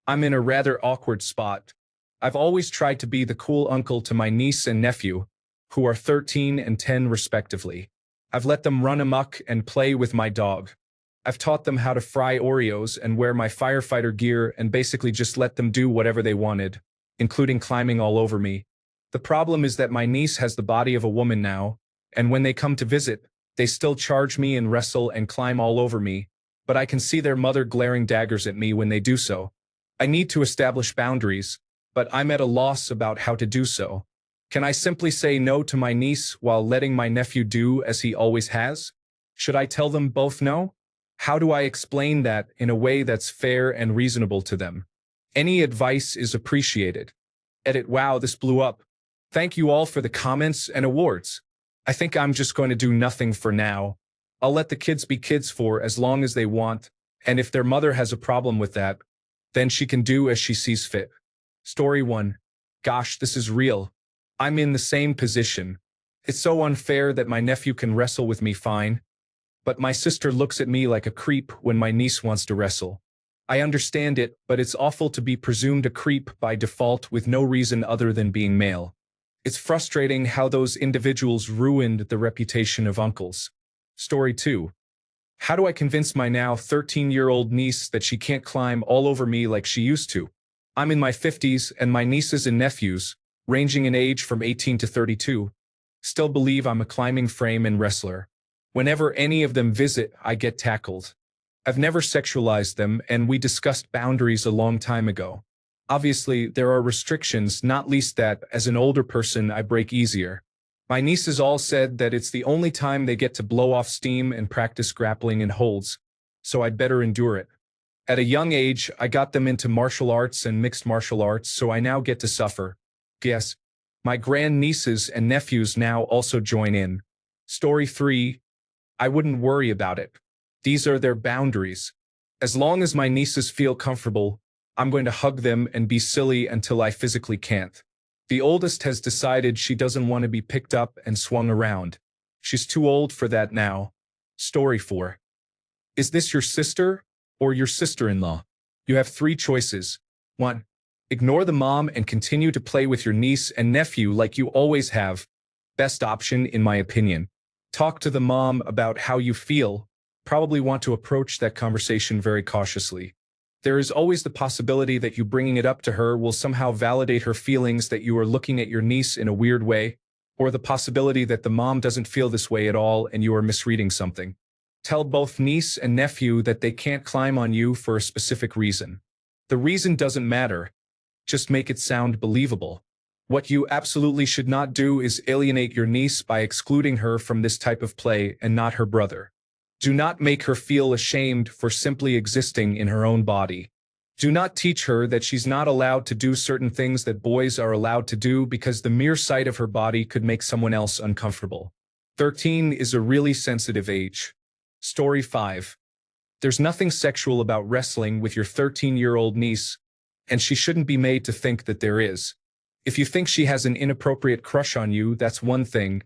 I'm in a rather awkward spot. I've always tried to be the cool uncle to my niece and nephew, who are 13 and 10 respectively. I've let them run amok and play with my dog. I've taught them how to fry Oreos and wear my firefighter gear and basically just let them do whatever they wanted, including climbing all over me. The problem is that my niece has the body of a woman now, and when they come to visit, they still charge me and wrestle and climb all over me, but I can see their mother glaring daggers at me when they do so. I need to establish boundaries, but I'm at a loss about how to do so. Can I simply say no to my niece while letting my nephew do as he always has? Should I tell them both no? How do I explain that in a way that's fair and reasonable to them? Any advice is appreciated. Edit. Wow, this blew up. Thank you all for the comments and awards. I think I'm just going to do nothing for now. I'll let the kids be kids for as long as they want, and if their mother has a problem with that, then she can do as she sees fit. Story 1. Gosh, this is real. I'm in the same position. It's so unfair that my nephew can wrestle with me fine, but my sister looks at me like a creep when my niece wants to wrestle. I understand it, but it's awful to be presumed a creep by default with no reason other than being male. It's frustrating how those individuals ruined the reputation of uncles. Story 2. How do I convince my now 13-year-old niece that she can't climb all over me like she used to? I'm in my 50s, and my nieces and nephews, ranging in age from 18 to 32, still believe I'm a climbing frame and wrestler. Whenever any of them visit, I get tackled. I've never sexualized them, and we discussed boundaries a long time ago. Obviously, there are restrictions, not least that, as an older person, I break easier. My nieces all said that it's the only time they get to blow off steam and practice grappling and holds, so I'd better endure it. At a young age, I got them into martial arts and mixed martial arts, so I now get to suffer. Yes, my grandnieces and nephews now also join in. Story 3. I wouldn't worry about it. These are their boundaries. As long as my nieces feel comfortable, I'm going to hug them and be silly until I physically can't. The oldest has decided she doesn't want to be picked up and swung around. She's too old for that now. Story 4. Is this your sister or your sister-in-law? You have 3 choices. 1. Ignore the mom and continue to play with your niece and nephew like you always have. Best option, in my opinion. Talk to the mom about how you feel. Probably want to approach that conversation very cautiously. There is always the possibility that you bringing it up to her will somehow validate her feelings that you are looking at your niece in a weird way, or the possibility that the mom doesn't feel this way at all and you are misreading something. Tell both niece and nephew that they can't climb on you for a specific reason. The reason doesn't matter. Just make it sound believable. What you absolutely should not do is alienate your niece by excluding her from this type of play and not her brother. Do not make her feel ashamed for simply existing in her own body. Do not teach her that she's not allowed to do certain things that boys are allowed to do because the mere sight of her body could make someone else uncomfortable. 13 is a really sensitive age. Story 5. There's nothing sexual about wrestling with your 13-year-old niece, and she shouldn't be made to think that there is. If you think she has an inappropriate crush on you, that's one thing.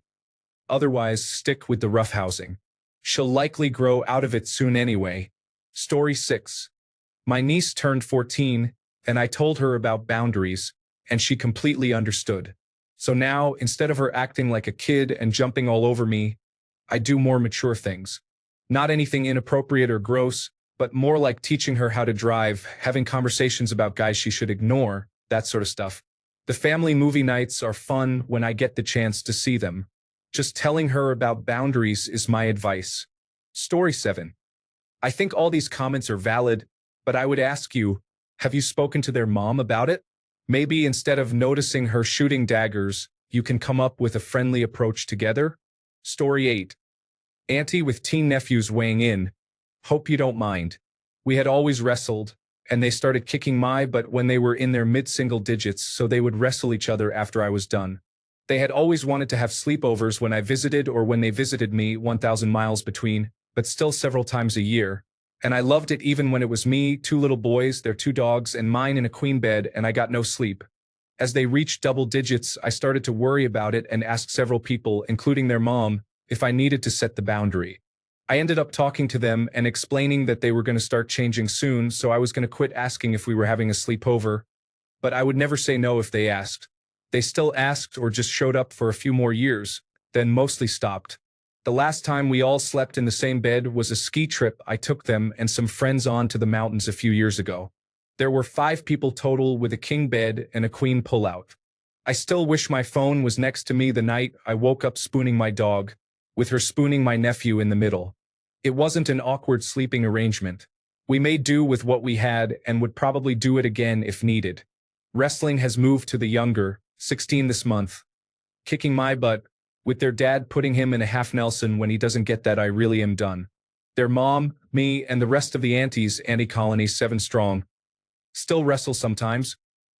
Otherwise, stick with the roughhousing. She'll likely grow out of it soon anyway. Story 6. My niece turned 14, and I told her about boundaries, and she completely understood. So now, instead of her acting like a kid and jumping all over me, I do more mature things. Not anything inappropriate or gross, but more like teaching her how to drive, having conversations about guys she should ignore, that sort of stuff. The family movie nights are fun when I get the chance to see them. Just telling her about boundaries is my advice. Story 7. I think all these comments are valid, but I would ask you, have you spoken to their mom about it? Maybe instead of noticing her shooting daggers, you can come up with a friendly approach together? Story 8. Auntie with teen nephews weighing in. Hope you don't mind. We had always wrestled, and they started kicking my butt when they were in their mid-single digits, so they would wrestle each other after I was done. They had always wanted to have sleepovers when I visited or when they visited me, 1,000 miles between, but still several times a year. And I loved it even when it was me, 2 little boys, their 2 dogs, and mine in a queen bed, and I got no sleep. As they reached double digits, I started to worry about it and asked several people, including their mom, if I needed to set the boundary. I ended up talking to them and explaining that they were going to start changing soon, so I was going to quit asking if we were having a sleepover, but I would never say no if they asked. They still asked or just showed up for a few more years, then mostly stopped. The last time we all slept in the same bed was a ski trip I took them and some friends on to the mountains a few years ago. There were 5 people total with a king bed and a queen pullout. I still wish my phone was next to me the night I woke up spooning my dog, with her spooning my nephew in the middle. It wasn't an awkward sleeping arrangement. We made do with what we had and would probably do it again if needed. Wrestling has moved to the younger, 16 this month, kicking my butt, with their dad putting him in a half Nelson when he doesn't get that I really am done. Their mom, me, and the rest of the aunties, anti-colony 7 strong, still wrestle sometimes,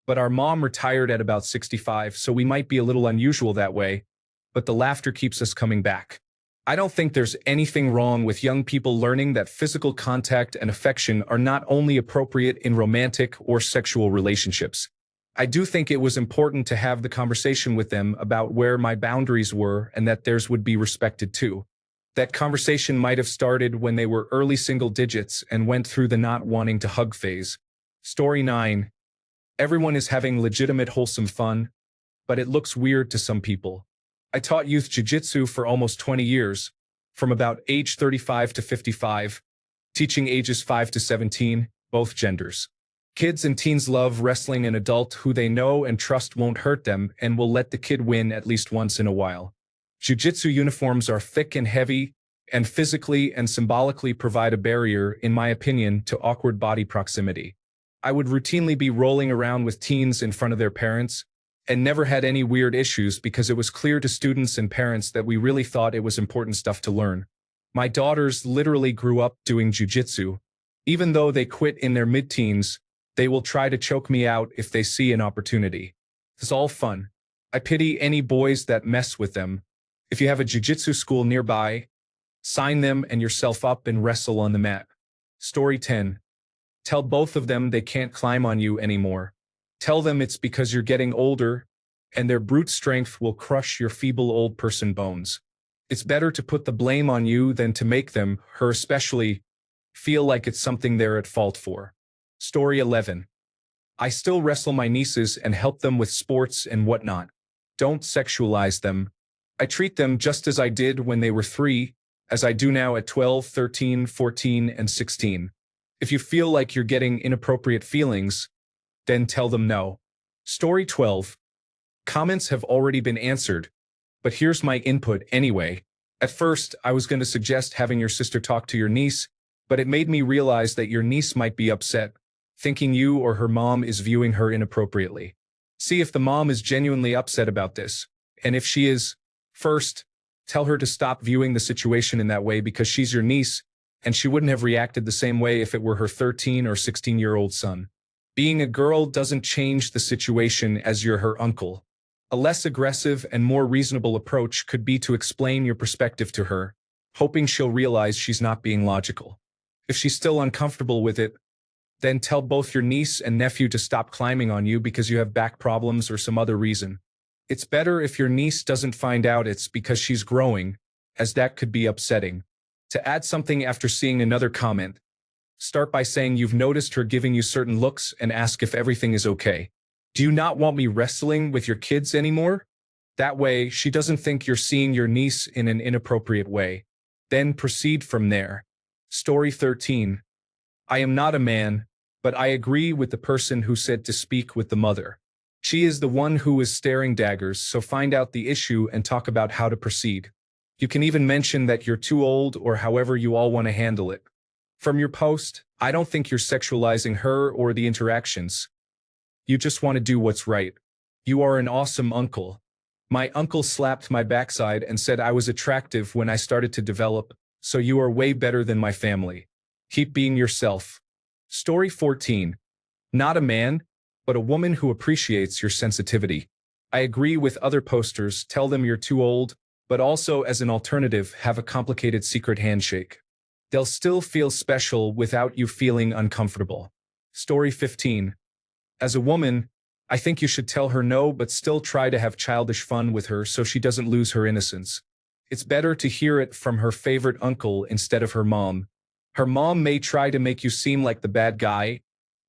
but our mom retired at about 65, so we might be a little unusual that way, but the laughter keeps us coming back. I don't think there's anything wrong with young people learning that physical contact and affection are not only appropriate in romantic or sexual relationships. I do think it was important to have the conversation with them about where my boundaries were and that theirs would be respected too. That conversation might have started when they were early single digits and went through the not wanting to hug phase. Story 9. Everyone is having legitimate wholesome fun, but it looks weird to some people. I taught youth jiu-jitsu for almost 20 years, from about age 35 to 55, teaching ages 5 to 17, both genders. Kids and teens love wrestling an adult who they know and trust won't hurt them and will let the kid win at least once in a while. Jiu-jitsu uniforms are thick and heavy, and physically and symbolically provide a barrier, in my opinion, to awkward body proximity. I would routinely be rolling around with teens in front of their parents, and never had any weird issues because it was clear to students and parents that we really thought it was important stuff to learn. My daughters literally grew up doing jiu-jitsu. Even though they quit in their mid-teens, they will try to choke me out if they see an opportunity. It's all fun. I pity any boys that mess with them. If you have a jiu-jitsu school nearby, sign them and yourself up and wrestle on the mat. Story 10. Tell both of them they can't climb on you anymore. Tell them it's because you're getting older, and their brute strength will crush your feeble old person bones. It's better to put the blame on you than to make them, her especially, feel like it's something they're at fault for. Story 11. I still wrestle my nieces and help them with sports and whatnot. Don't sexualize them. I treat them just as I did when they were 3, as I do now at 12, 13, 14, and 16. If you feel like you're getting inappropriate feelings, then tell them no. Story 12. Comments have already been answered, but here's my input anyway. At first, I was going to suggest having your sister talk to your niece, but it made me realize that your niece might be upset, thinking you or her mom is viewing her inappropriately. See if the mom is genuinely upset about this, and if she is, first, tell her to stop viewing the situation in that way because she's your niece, and she wouldn't have reacted the same way if it were her 13 or 16-year-old son. Being a girl doesn't change the situation as you're her uncle. A less aggressive and more reasonable approach could be to explain your perspective to her, hoping she'll realize she's not being logical. If she's still uncomfortable with it, then tell both your niece and nephew to stop climbing on you because you have back problems or some other reason. It's better if your niece doesn't find out it's because she's growing, as that could be upsetting. To add something after seeing another comment, start by saying you've noticed her giving you certain looks and ask if everything is okay. Do you not want me wrestling with your kids anymore? That way, she doesn't think you're seeing your niece in an inappropriate way. Then proceed from there. Story 13. I am not a man, but I agree with the person who said to speak with the mother. She is the one who is staring daggers, so find out the issue and talk about how to proceed. You can even mention that you're too old or however you all want to handle it. From your post, I don't think you're sexualizing her or the interactions. You just want to do what's right. You are an awesome uncle. My uncle slapped my backside and said I was attractive when I started to develop, so you are way better than my family. Keep being yourself. Story 14. Not a man, but a woman who appreciates your sensitivity. I agree with other posters, tell them you're too old, but also as an alternative, have a complicated secret handshake. They'll still feel special without you feeling uncomfortable. Story 15. As a woman, I think you should tell her no but still try to have childish fun with her so she doesn't lose her innocence. It's better to hear it from her favorite uncle instead of her mom. Her mom may try to make you seem like the bad guy,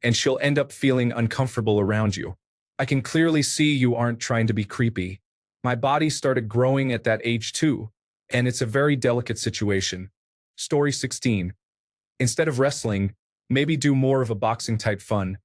and she'll end up feeling uncomfortable around you. I can clearly see you aren't trying to be creepy. My body started growing at that age too, and it's a very delicate situation. Story 16. Instead of wrestling, maybe do more of a boxing type fun,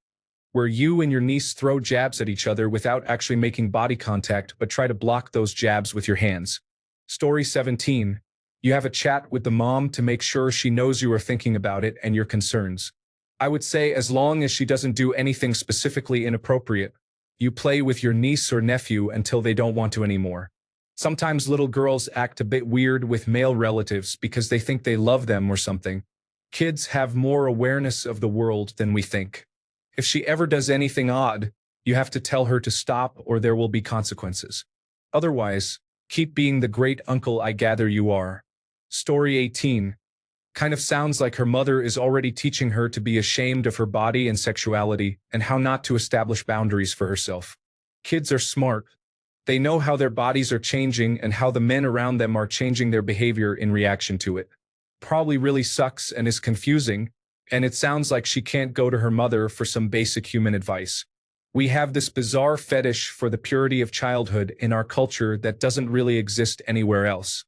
where you and your niece throw jabs at each other without actually making body contact but try to block those jabs with your hands. Story 17. You have a chat with the mom to make sure she knows you are thinking about it and your concerns. I would say as long as she doesn't do anything specifically inappropriate, you play with your niece or nephew until they don't want to anymore. Sometimes little girls act a bit weird with male relatives because they think they love them or something. Kids have more awareness of the world than we think. If she ever does anything odd, you have to tell her to stop or there will be consequences. Otherwise, keep being the great uncle I gather you are. Story 18. Kind of sounds like her mother is already teaching her to be ashamed of her body and sexuality and how not to establish boundaries for herself. Kids are smart. They know how their bodies are changing and how the men around them are changing their behavior in reaction to it. Probably really sucks and is confusing, and it sounds like she can't go to her mother for some basic human advice. We have this bizarre fetish for the purity of childhood in our culture that doesn't really exist anywhere else.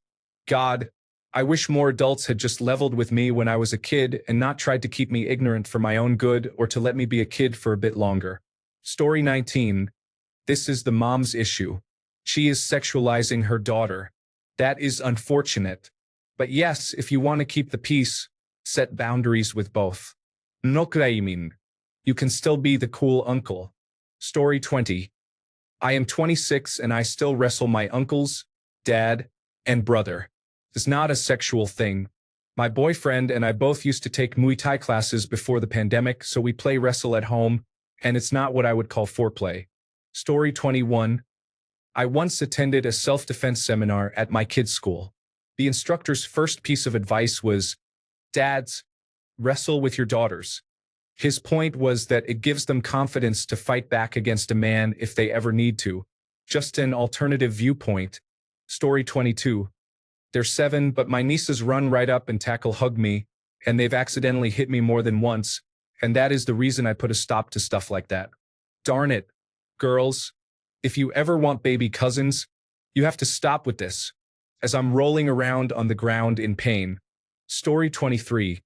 God, I wish more adults had just leveled with me when I was a kid and not tried to keep me ignorant for my own good or to let me be a kid for a bit longer. Story 19. This is the mom's issue. She is sexualizing her daughter. That is unfortunate. But yes, if you want to keep the peace, set boundaries with both. No craimin. You can still be the cool uncle. Story 20. I am 26 and I still wrestle my uncles, dad, and brother. It's not a sexual thing. My boyfriend and I both used to take Muay Thai classes before the pandemic, so we play wrestle at home, and it's not what I would call foreplay. Story 21. I once attended a self-defense seminar at my kids' school. The instructor's first piece of advice was, "Dads, wrestle with your daughters." His point was that it gives them confidence to fight back against a man if they ever need to. Just an alternative viewpoint. Story 22. They're 7, but my nieces run right up and hug me, and they've accidentally hit me more than once, and that is the reason I put a stop to stuff like that. Darn it. Girls, if you ever want baby cousins, you have to stop with this. As I'm rolling around on the ground in pain. Story 23.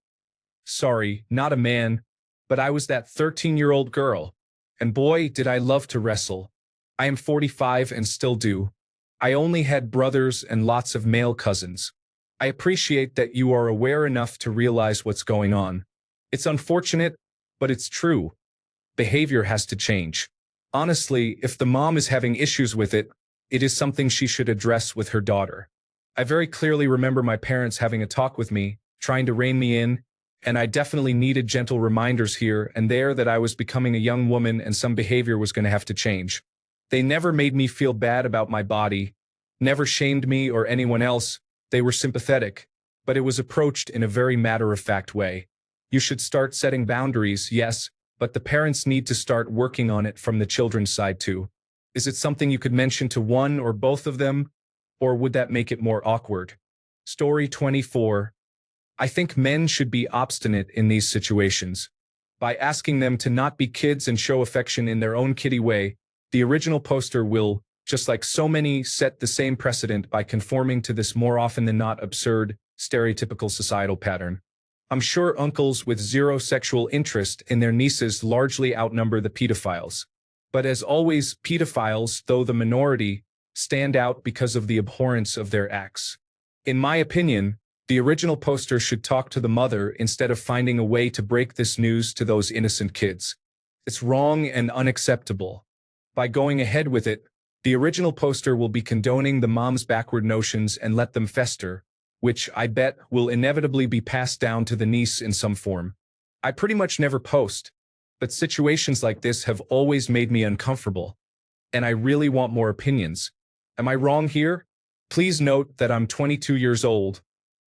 Sorry, not a man, but I was that 13-year-old girl, and boy, did I love to wrestle. I am 45 and still do. I only had brothers and lots of male cousins. I appreciate that you are aware enough to realize what's going on. It's unfortunate, but it's true. Behavior has to change. Honestly, if the mom is having issues with it, it is something she should address with her daughter. I very clearly remember my parents having a talk with me, trying to rein me in, and I definitely needed gentle reminders here and there that I was becoming a young woman and some behavior was going to have to change. They never made me feel bad about my body, never shamed me or anyone else. They were sympathetic, but it was approached in a very matter-of-fact way. You should start setting boundaries, yes, but the parents need to start working on it from the children's side too. Is it something you could mention to one or both of them, or would that make it more awkward? Story 24. I think men should be obstinate in these situations. By asking them to not be kids and show affection in their own kiddie way, the original poster will, just like so many, set the same precedent by conforming to this more often than not absurd, stereotypical societal pattern. I'm sure uncles with zero sexual interest in their nieces largely outnumber the pedophiles. But as always, pedophiles, though the minority, stand out because of the abhorrence of their acts. In my opinion, the original poster should talk to the mother instead of finding a way to break this news to those innocent kids. It's wrong and unacceptable. By going ahead with it, the original poster will be condoning the mom's backward notions and let them fester, which, I bet, will inevitably be passed down to the niece in some form. I pretty much never post, but situations like this have always made me uncomfortable, and I really want more opinions. Am I wrong here? Please note that I'm 22 years old,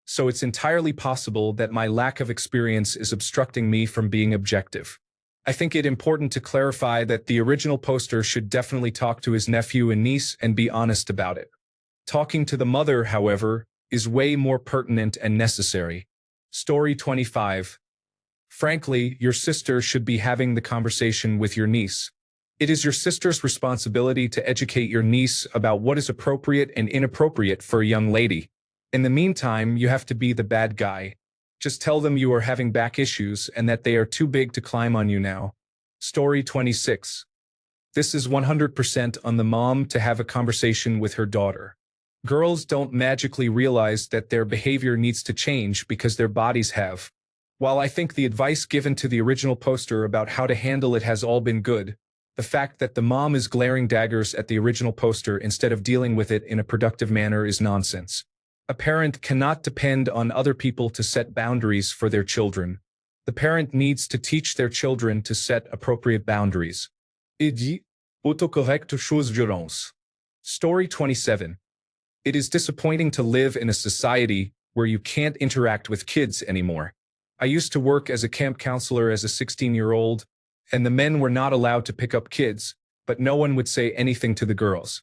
so it's entirely possible that my lack of experience is obstructing me from being objective. I think it important to clarify that the original poster should definitely talk to his nephew and niece and be honest about it. Talking to the mother, however, is way more pertinent and necessary. Story 25. Frankly, your sister should be having the conversation with your niece. It is your sister's responsibility to educate your niece about what is appropriate and inappropriate for a young lady. In the meantime, you have to be the bad guy. Just tell them you are having back issues and that they are too big to climb on you now. Story 26. This is 100% on the mom to have a conversation with her daughter. Girls don't magically realize that their behavior needs to change because their bodies have. While I think the advice given to the original poster about how to handle it has all been good, the fact that the mom is glaring daggers at the original poster instead of dealing with it in a productive manner is nonsense. A parent cannot depend on other people to set boundaries for their children. The parent needs to teach their children to set appropriate boundaries. Autocorrect choses violence. Story 27. It is disappointing to live in a society where you can't interact with kids anymore. I used to work as a camp counselor as a 16-year-old, and the men were not allowed to pick up kids, but no one would say anything to the girls.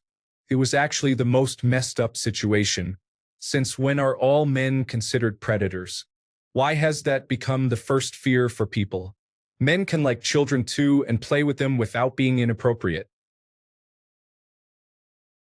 It was actually the most messed up situation. Since when are all men considered predators? Why has that become the first fear for people? Men can like children too and play with them without being inappropriate.